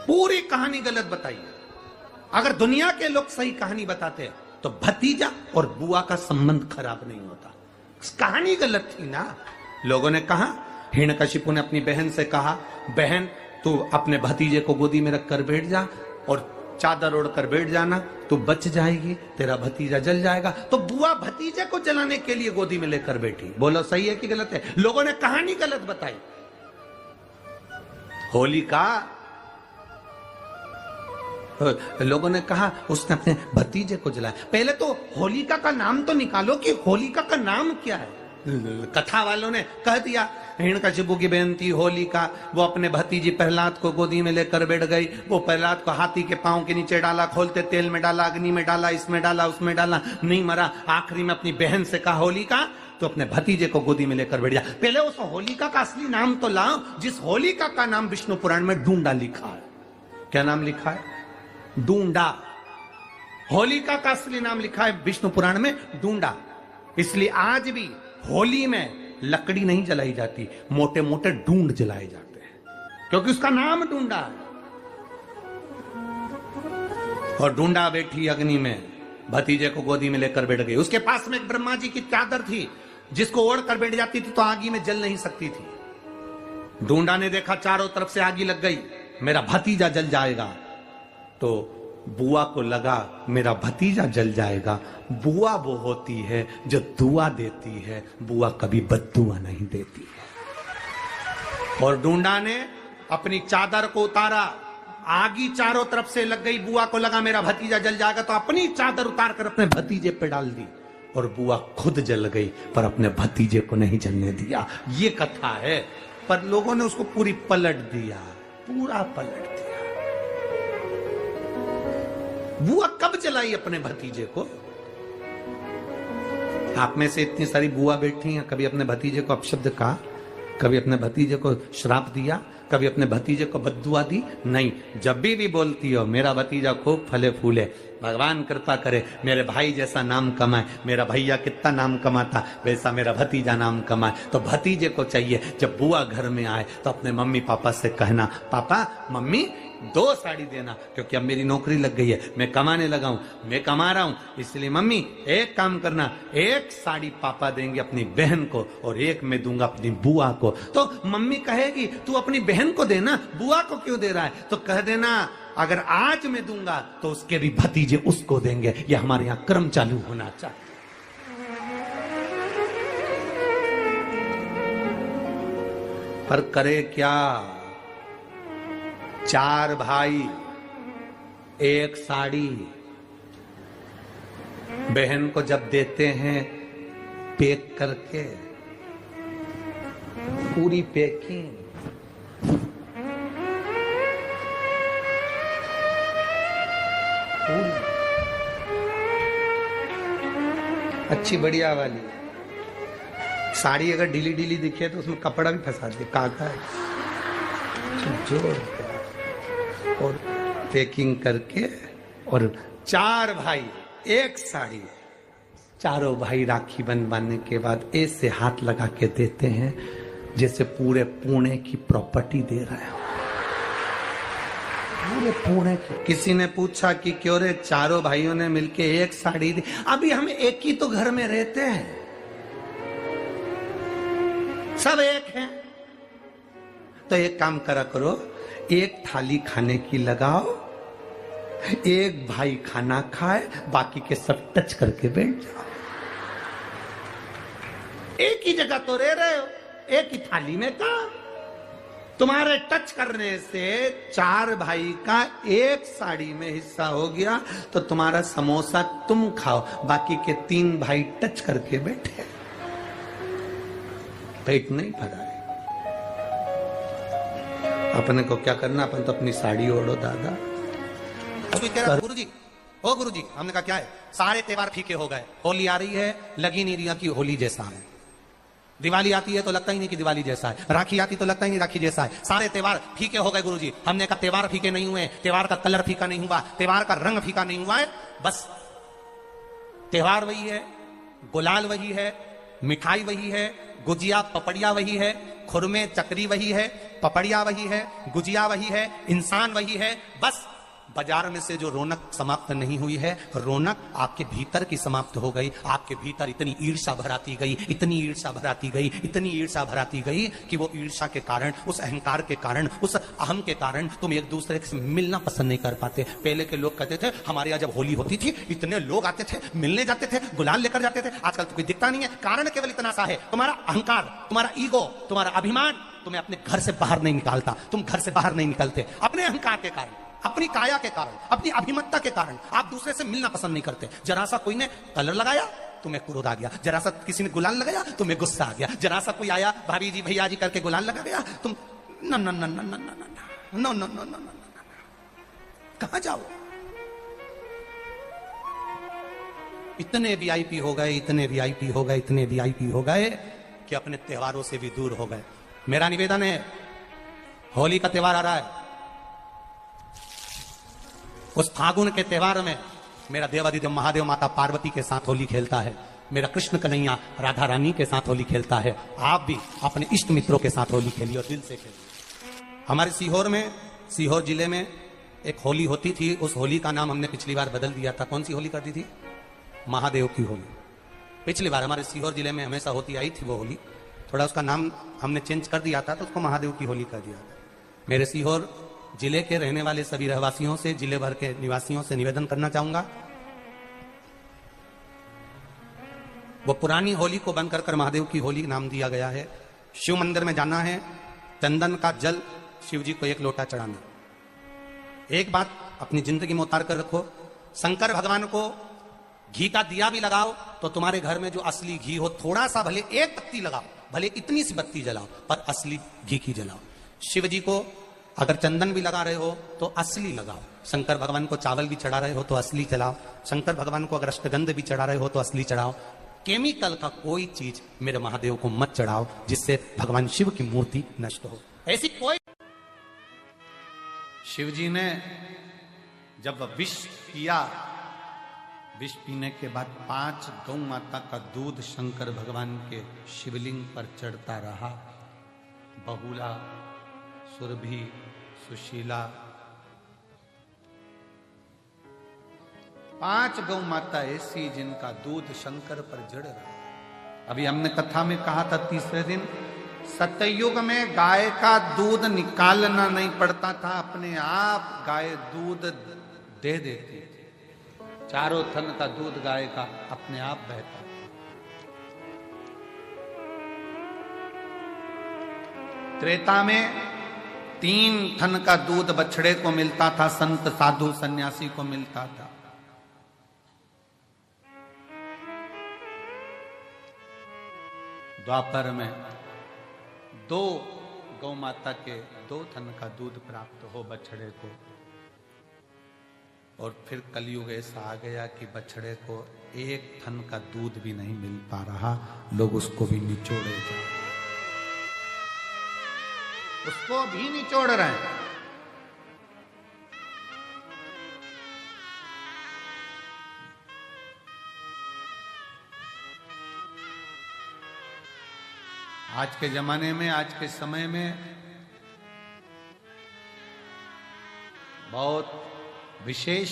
पूरी कहानी गलत बताई। अगर दुनिया के लोग सही कहानी बताते तो भतीजा और बुआ का संबंध खराब नहीं होता। कहानी गलत थी ना। लोगों ने कहा, हिरण्यकशिपु ने अपनी बहन से कहा, बहन तू अपने भतीजे को गोदी में रखकर बैठ जा और चादर ओढ़कर बैठ जाना, तू बच जाएगी, तेरा भतीजा जल जाएगा। तो बुआ भतीजे को जलाने के लिए गोदी में लेकर बैठी। बोलो सही है कि गलत है? लोगों ने कहानी गलत बताई। होलिका, लोगों ने कहा उसने अपने भतीजे को जलाया। पहले तो होलिका का नाम तो निकालो कि होलिका का नाम क्या है। कथा वालों ने कह दिया हिरण्यकशिपु की बहन थी होलिका, वो अपने भतीजी प्रहलाद को गोदी में लेकर बैठ गई। वो प्रहलाद को हाथी के पांव के नीचे डाला, खोलते तेल में डाला, अग्नि में डाला, इसमें डाला, उसमें डाला, नहीं मरा। आखिरी में अपनी बहन से कहा होलिका तो अपने भतीजे को गोदी में लेकर बैठ जा। पहले उस होलिका का असली नाम तो लाओ, जिस होलिका का नाम विष्णु पुराण में डूंडा लिखा है। क्या नाम लिखा है? डूंडा। होलिका का असली नाम लिखा है विष्णु पुराण में डूंडा। इसलिए आज भी होली में लकड़ी नहीं जलाई जाती, मोटे मोटे डूंड जलाए जाते हैं, क्योंकि उसका नाम डूंडा है। और डूंडा बैठी अग्नि में, भतीजे को गोदी में लेकर बैठ गई। उसके पास में एक ब्रह्मा जी की चादर थी, जिसको ओढ़ कर बैठ जाती थी तो आगी में जल नहीं सकती थी। डूंडा ने देखा चारों तरफ से आगी लग गई, मेरा भतीजा जल जाएगा। तो बुआ को लगा मेरा भतीजा जल जाएगा। बुआ वो होती है जो दुआ देती है, बुआ कभी बद्दुआ नहीं देती है। और डूंडा ने अपनी चादर को उतारा, आगी चारों तरफ से लग गई। बुआ को लगा मेरा भतीजा जल जाएगा, तो अपनी चादर उतार कर अपने भतीजे पे डाल दी और बुआ खुद जल गई, पर अपने भतीजे को नहीं जलने दिया। ये कथा है, पर लोगों ने उसको पूरी पलट दिया, पूरा पलट दिया। बुआ कब जलाई अपने भतीजे को? आप में से इतनी सारी बुआ बैठी हैं, कभी अपने भतीजे को अपशब्द कहा? कभी अपने भतीजे को श्राप दिया? कभी अपने भतीजे को बद्दुआ दी? नहीं। जब भी बोलती हो मेरा भतीजा खूब फले फूले, भगवान कृपा करे मेरे भाई जैसा नाम कमाए, मेरा भैया कितना नाम कमाता वैसा मेरा भतीजा नाम कमाए, तो भतीजे को चाहिए जब बुआ घर में आए तो अपने मम्मी पापा से कहना, पापा मम्मी 2 साड़ी देना, क्योंकि अब मेरी नौकरी लग गई है, मैं कमाने लगा हूं, मैं कमा रहा हूं, इसलिए मम्मी एक काम करना, 1 साड़ी पापा देंगे अपनी बहन को और 1 मैं दूंगा अपनी बुआ को। तो मम्मी कहेगी तू अपनी बहन को देना, बुआ को क्यों दे रहा है? तो कह देना अगर आज मैं दूंगा तो उसके भी भतीजे उसको देंगे। यह हमारे यहां क्रम चालू होना चाहिए। पर करे क्या? 4 भाई 1 साड़ी बहन को जब देते हैं पैक करके, पूरी पैकिंग, अच्छी बढ़िया वाली साड़ी। अगर ढीली ढीली दिखे तो उसमें कपड़ा भी फंसा दे, काका जोड़ और पैकिंग करके। और 4 भाई 1 साड़ी, चारों भाई राखी बनवाने के बाद ऐसे हाथ लगा के देते हैं जैसे पूरे पुणे की प्रॉपर्टी दे रहे हो, पूरे पुणे की। किसी ने पूछा कि क्यों रे चारों भाइयों ने मिलके 1 साड़ी दी? अभी हम एक ही तो घर में रहते हैं, सब एक हैं। तो एक काम करा करो, 1 थाली खाने की लगाओ, 1 भाई खाना खाए, बाकी के सब टच करके बैठ जाओ। एक ही जगह तो रह रहे हो, एक ही थाली में काम। तुम्हारे टच करने से 4 भाई का 1 साड़ी में हिस्सा हो गया, तो तुम्हारा समोसा तुम खाओ, बाकी के 3 भाई टच करके बैठे, पेट नहीं भरा है। अपने को क्या करना, अपन तो अपनी साड़ी ओढ़ो दादा। अभी कह रहा गुरुजी, ओ गुरुजी, हमने कहा क्या है? सारे त्योहार फीके हो गए, होली आ रही है, लगी नहीं रही कि होली जैसा है, दिवाली आती है तो लगता ही नहीं कि दिवाली जैसा है, राखी आती तो लगता ही नहीं राखी जैसा है, सारे त्योहार फीके हो गए गुरुजी। हमने कहा त्योहार फीके नहीं हुए, त्योहार का कलर फीका नहीं हुआ, त्योहार का रंग फीका नहीं हुआ है, बस त्योहार वही है, गुलाल वही है, मिठाई वही है, गुजिया पपड़िया वही है, खुरमे चकरी वही है, पपड़िया वही है, गुजिया वही है, इंसान वही है। बस बाजार में से जो रौनक समाप्त नहीं हुई है, रौनक आपके भीतर की समाप्त हो गई। आपके भीतर इतनी ईर्ष्या भराती गई, इतनी ईर्ष्या भराती गई, इतनी ईर्ष्या भराती गई कि वो ईर्ष्या के कारण, उस अहंकार के कारण, उस अहम के कारण तुम एक दूसरे से मिलना पसंद नहीं कर पाते। पहले के लोग कहते थे हमारे यहाँ जब होली होती थी इतने लोग आते थे, मिलने जाते थे, गुलाल लेकर जाते थे। आजकल तो कोई दिखता नहीं है। कारण केवल इतना सा है, तुम्हारा अहंकार, तुम्हारा ईगो, तुम्हारा अभिमान तुम्हें अपने घर से बाहर नहीं निकालता। तुम घर से बाहर नहीं निकलते अपने अहंकार के कारण, अपनी काया के कारण, अपनी अभिमतता के कारण। आप दूसरे से मिलना पसंद नहीं करते। जरा सा कोई ने कलर लगाया तुम्हें क्रोध आ गया, जरा सा किसी ने गुलाल लगाया तुम्हें गुस्सा आ गया, जरा सा कोई आया भाभी जी भैया जी करके गुलाल लगा गया तुम न न न न न न न न न कहां जाओ। इतने वीआईपी हो गए, इतने वीआईपी हो गए, इतने वीआईपी हो गए कि अपने त्योहारों से भी दूर हो गए। मेरा निवेदन है, होली का त्योहार आ रहा है, उस फागुन के त्योहार में मेरा देवाधिदेव महादेव माता पार्वती के साथ होली खेलता है, मेरा कृष्ण कन्हैया राधा रानी के साथ होली खेलता है। आप भी अपने इष्ट मित्रों के साथ होली खेलिए और दिल से खेलिए। हमारे सीहोर में, सीहोर जिले में एक होली होती थी। उस होली का नाम हमने पिछली बार बदल दिया था। कौन सी होली कर दी थी? महादेव की होली। पिछली बार हमारे सीहोर जिले में हमेशा होती आई थी वो होली, थोड़ा उसका नाम हमने चेंज कर दिया था तो उसको महादेव की होली कर दिया था। मेरे सीहोर जिले के रहने वाले सभी रहवासियों से, जिले भर के निवासियों से निवेदन करना चाहूंगा, वो पुरानी होली को बंद कर महादेव की होली नाम दिया गया है। शिव मंदिर में जाना है, चंदन का जल शिव जी को 1 लोटा चढ़ाना। एक बात अपनी जिंदगी में उतार कर रखो, शंकर भगवान को घी का दिया भी लगाओ तो तुम्हारे घर में जो असली घी हो, थोड़ा सा भले 1 पत्ती लगाओ, भले इतनी सी बत्ती जलाओ, पर असली घी की जलाओ। शिव जी को अगर चंदन भी लगा रहे हो तो असली लगाओ। शंकर भगवान को चावल भी चढ़ा रहे हो तो असली चढ़ाओ। शंकर भगवान को अगर अष्टगंध भी चढ़ा रहे हो तो असली चढ़ाओ। केमिकल का कोई चीज मेरे महादेव को मत चढ़ाओ जिससे भगवान शिव की मूर्ति नष्ट हो। ऐसी कोई, शिव जी ने जब विष पिया, विष पीने के बाद 5 गौ माता का दूध शंकर भगवान के शिवलिंग पर चढ़ता रहा। बहुला, सुरभि, सुशीला, 5 गौ माता ऐसी जिनका दूध शंकर पर जड़ रहा। अभी हमने कथा में कहा था तीसरे दिन, सतयुग में गाय का दूध निकालना नहीं पड़ता था, अपने आप गाय दूध दे देती थी। चारों थन का दूध गाय का अपने आप बहता। त्रेता में 3 थन का दूध बछड़े को मिलता था, संत साधु सन्यासी को मिलता था। द्वापर में 2 गौ माता के 2 थन का दूध प्राप्त हो बछड़े को। और फिर कलयुग ऐसा आ गया कि बछड़े को 1 थन का दूध भी नहीं मिल पा रहा, लोग उसको भी निचोड़े जा रहे, उसको भी निचोड़ रहे हैं। आज के जमाने में, आज के समय में बहुत विशेष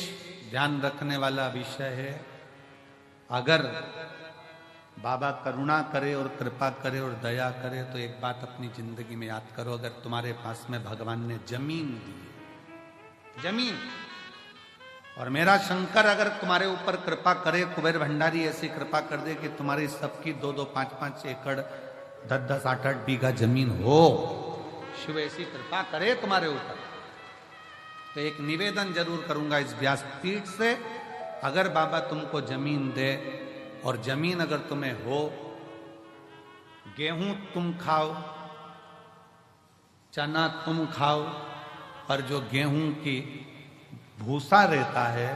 ध्यान रखने वाला विषय है। अगर बाबा करुणा करे और कृपा करे और दया करे तो एक बात अपनी जिंदगी में याद करो, अगर तुम्हारे पास में भगवान ने जमीन दी, जमीन, और मेरा शंकर अगर तुम्हारे ऊपर कृपा करे, कुबेर भंडारी ऐसी कृपा कर दे कि तुम्हारी सबकी 2-2, 5-5 एकड़, 10-10, 8-8 बीघा जमीन हो, शिव ऐसी कृपा करे तुम्हारे ऊपर, तो एक निवेदन जरूर करूंगा इस व्यासपीठ से, अगर बाबा तुमको जमीन दे और जमीन अगर तुम्हें हो, गेहूं तुम खाओ, चना तुम खाओ, और जो गेहूं की भूसा रहता है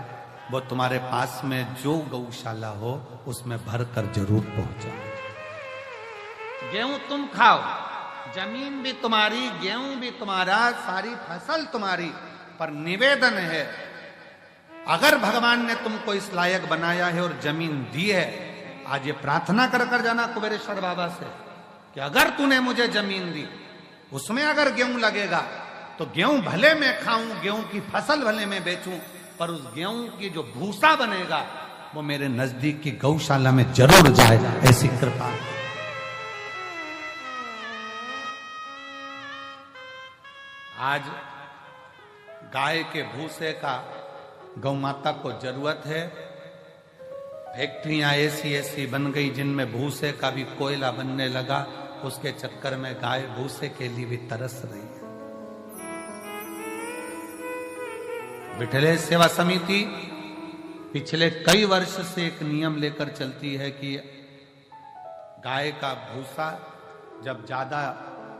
वो तुम्हारे पास में जो गौशाला हो उसमें भरकर जरूर पहुंचाओ। गेहूं तुम खाओ, जमीन भी तुम्हारी, गेहूं भी तुम्हारा, सारी फसल तुम्हारी, पर निवेदन है, अगर भगवान ने तुमको इस लायक बनाया है और जमीन दी है, आज ये प्रार्थना कर कर जाना कुबेरेश्वर बाबा से कि अगर तूने मुझे जमीन दी, उसमें अगर गेहूं लगेगा तो गेहूं भले मैं खाऊं, गेहूं की फसल भले मैं बेचूं, पर उस गेहूं की जो भूसा बनेगा वो मेरे नजदीक की गौशाला में जरूर जाए, ऐसी कृपा। आज गाय के भूसे का गौ माता को जरूरत है। फैक्ट्रियां ऐसी ऐसी बन गई जिनमें भूसे का भी कोयला बनने लगा, उसके चक्कर में गाय भूसे के लिए भी तरस रही है। विठलेश सेवा समिति पिछले कई वर्ष से एक नियम लेकर चलती है कि गाय का भूसा जब ज्यादा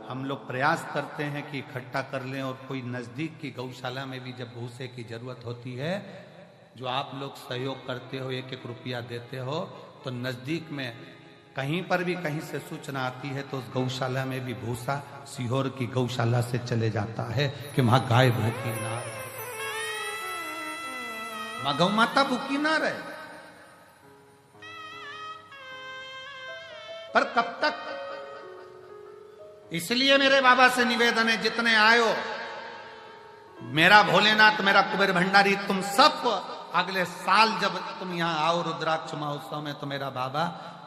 हम लोग प्रयास करते हैं कि इकट्ठा कर लें, और कोई नजदीक की गौशाला में भी जब भूसे की जरूरत होती है, जो आप लोग सहयोग करते हो, 1-1 रुपया देते हो, तो नजदीक में कहीं पर भी कहीं से सूचना आती है तो उस गौशाला में भी भूसा सीहोर की गौशाला से चले जाता है कि वहां गाय भूखी ना रहे, वहां गौ माता भूखी ना रहे। पर कब तक? इसलिए मेरे बाबा से निवेदन है, जितने आयो, मेरा भोलेनाथ, मेरा कुबेर भंडारी, तुम सब अगले साल जब तुम यहां आओ रुद्राक्ष महोत्सव में, तो मेरा बाबा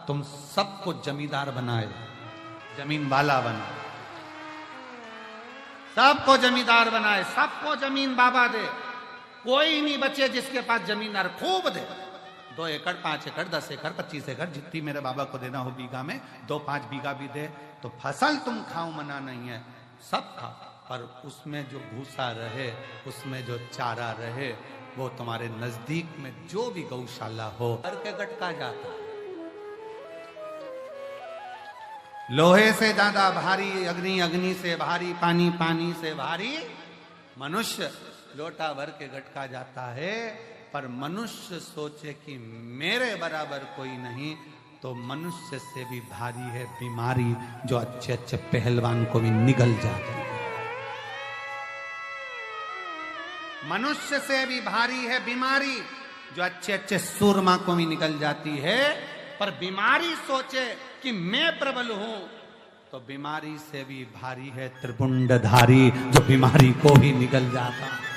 तुम सबको जमींदार बनाए, जमीन वाला बनाए, सबको जमींदार बनाए, सबको जमीन बाबा दे, कोई नहीं बचे जिसके पास जमीन खूब दे। 2 एकड़, 5 एकड़, 10 एकड़, 25 एकड़, जितनी मेरे बाबा को देना हो बीघा में, 2-5 बीघा भी दे, तो फसल तुम खाओ, मना नहीं है, सब खाओ, पर उसमें जो भूसा रहे, उसमें जो चारा रहे, वो तुम्हारे नजदीक में जो भी गौशाला हो करके गटका जाता है। लोहे से ज्यादा भारी अग्नि, अग्नि से भारी पानी, पानी से भारी मनुष्य, लोटा भर के गटका जाता है। पर मनुष्य सोचे कि मेरे बराबर कोई नहीं, तो मनुष्य से भी भारी है बीमारी, जो अच्छे अच्छे पहलवान को भी निगल जाती है। मनुष्य से भी भारी है बीमारी, जो अच्छे अच्छे सूरमा को भी निकल जाती है। पर बीमारी सोचे कि मैं प्रबल हूं, तो बीमारी से भी भारी है त्रिपुंडधारी, जो बीमारी को भी निगल जाता है।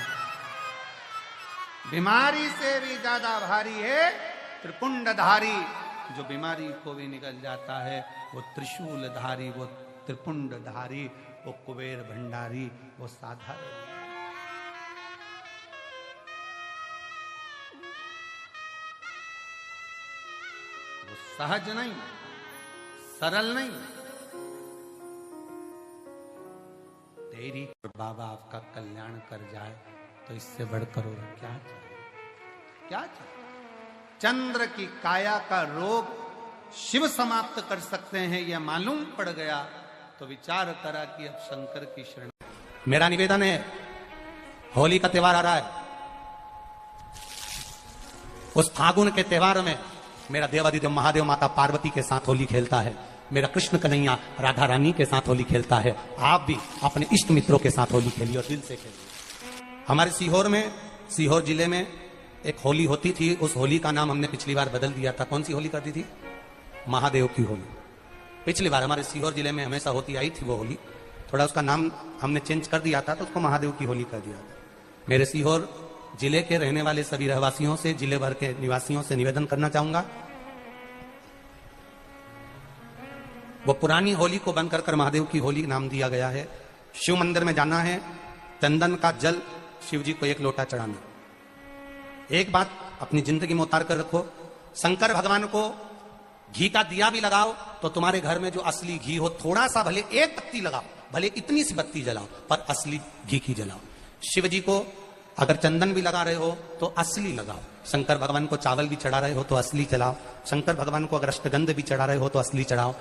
बीमारी से भी ज्यादा भारी है त्रिपुंडधारी, जो बीमारी को भी निकल जाता है। वो त्रिशूलधारी, वो त्रिपुंडधारी, वो कुबेर भंडारी, वो साधारण, वो सहज नहीं, सरल नहीं। तेरी बाबा आपका कल्याण कर जाए तो इससे बढ़कर और क्या चाहिए? क्या चाहिए? चंद्र की काया का रोग शिव समाप्त कर सकते हैं, यह मालूम पड़ गया तो विचार करा कि अब शंकर की शरण। मेरा निवेदन है, होली का त्योहार आ रहा है, उस फागुन के त्योहार में मेरा देवादिदेव महादेव माता पार्वती के साथ होली खेलता है, मेरा कृष्ण कन्हैया राधा रानी के साथ होली खेलता है। आप भी अपने इष्ट मित्रों के साथ होली खेलिए और दिल से खेलिए। हमारे सीहोर जिले में एक होली होती थी, उस होली का नाम हमने पिछली बार बदल दिया था। कौन सी होली कर दी थी? महादेव की होली। पिछली बार हमारे सीहोर जिले में हमेशा होती आई थी वो होली, थोड़ा उसका नाम हमने चेंज कर दिया था, तो उसको महादेव की होली कर दिया था। मेरे सीहोर जिले के रहने वाले सभी रहवासियों से, जिले भर के निवासियों से निवेदन करना चाहूंगा, वो पुरानी होली को बंद कर महादेव की होली नाम दिया गया है। शिव मंदिर में जाना है, चंदन का जल शिव जी को 1 लोटा चढ़ाना। एक बात अपनी जिंदगी में उतार कर रखो, शंकर भगवान को घी का दिया भी लगाओ तो तुम्हारे घर में जो असली घी हो, थोड़ा सा भले 1 बत्ती लगाओ, भले इतनी सी बत्ती जलाओ, पर असली घी की जलाओ। शिव जी को अगर चंदन भी लगा रहे हो तो असली लगाओ। शंकर भगवान को चावल भी चढ़ा रहे हो तो असली चढ़ाओ। शंकर भगवान को अगर अष्टगंध भी चढ़ा रहे हो तो असली चढ़ाओ।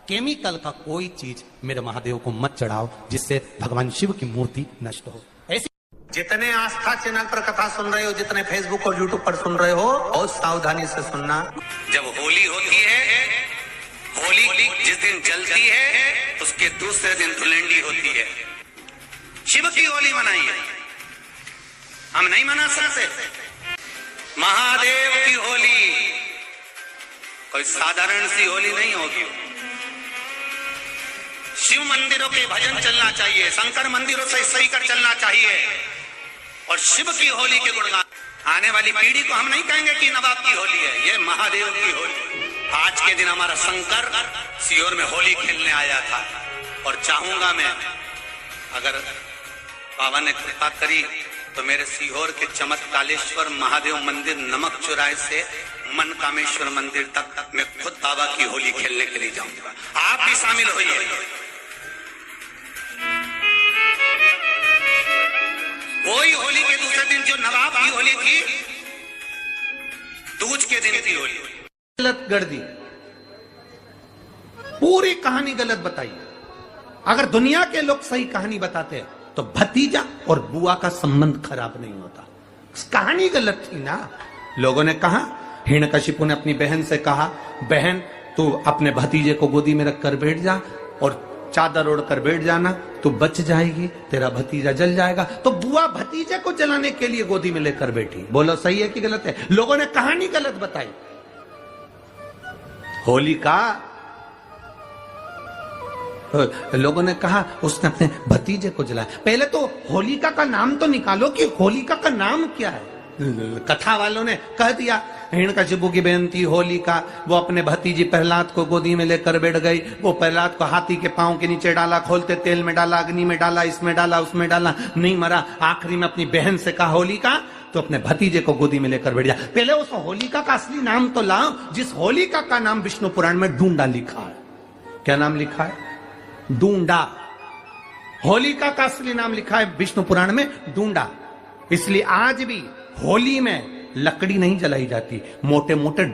केमिकल का कोई चीज मेरे महादेव को मत चढ़ाओ, जिससे भगवान शिव की मूर्ति नष्ट हो। ऐसी जितने आस्था चैनल पर कथा सुन रहे हो, जितने फेसबुक और यूट्यूब पर सुन रहे हो, बहुत सावधानी से सुनना। जब होली होती है, होली जिस दिन जलती है उसके दूसरे दिन धुलंडी होती है। शिव की होली मनाइए, हम नहीं मना सकते। महादेव की होली कोई साधारण सी होली नहीं होगी। शिव मंदिरों के भजन चलना चाहिए, शंकर मंदिरों से सही कर चलना चाहिए और शिव की होली के गुणगान। आने वाली पीढ़ी को हम नहीं कहेंगे कि नवाब की होली है, ये महादेव की होली। आज के दिन हमारा शंकर सीहोर में होली खेलने आया था और चाहूंगा मैं, अगर बाबा ने कृपा करी तो मेरे सीहोर के चमत्कालेश्वर महादेव मंदिर नमक चौराहे से मन कामेश्वर मंदिर तक मैं खुद बाबा की होली खेलने के लिए जाऊंगा। आप भी शामिल होइए। वही होली के दूसरे दिन जो नवाब की होली थी, दूज के दिन की होली गलत कर दी, पूरी कहानी गलत बताई। अगर दुनिया के लोग सही कहानी बताते हैं तो भतीजा और बुआ का संबंध खराब नहीं होता। कहानी गलत थी ना। लोगों ने कहा, हिरण्यकशिपु ने अपनी बहन से कहा, बहन तू अपने भतीजे को गोदी में रखकर बैठ जा और चादर ओढ़कर बैठ जाना, तू बच जाएगी, तेरा भतीजा जल जाएगा। तो बुआ भतीजे को जलाने के लिए गोदी में लेकर बैठी। बोलो सही है कि गलत है? लोगों ने कहानी गलत बताई। होलिका, लोगों ने कहा उसने अपने भतीजे को जलाया। पहले तो होलिका का नाम तो निकालो कि होलिका का नाम क्या है। कथा वालों ने कह दिया हिरण्यकशिपु की बहन थी होलिका, वो अपने भतीजी प्रहलाद को गोदी में लेकर बैठ गई। वो प्रहलाद को हाथी के पांव के नीचे डाला, खोलते तेल में डाला, अग्नि में डाला, इसमें डाला, उसमें डाला, नहीं मरा। आखिरी में अपनी बहन से कहा होलिका तो अपने भतीजे को गोदी में लेकर बैठ जा। पहले उस होलिका का असली नाम तो लाओ, जिस होलिका का नाम विष्णु पुराण में डूंडा लिखा है। क्या नाम लिखा है? डूंडा। होलिका का असली नाम लिखा है विष्णु पुराण में डूंडा। इसलिए आज भी होली में लकड़ी नहीं जलाई जाती, मोटे मोटे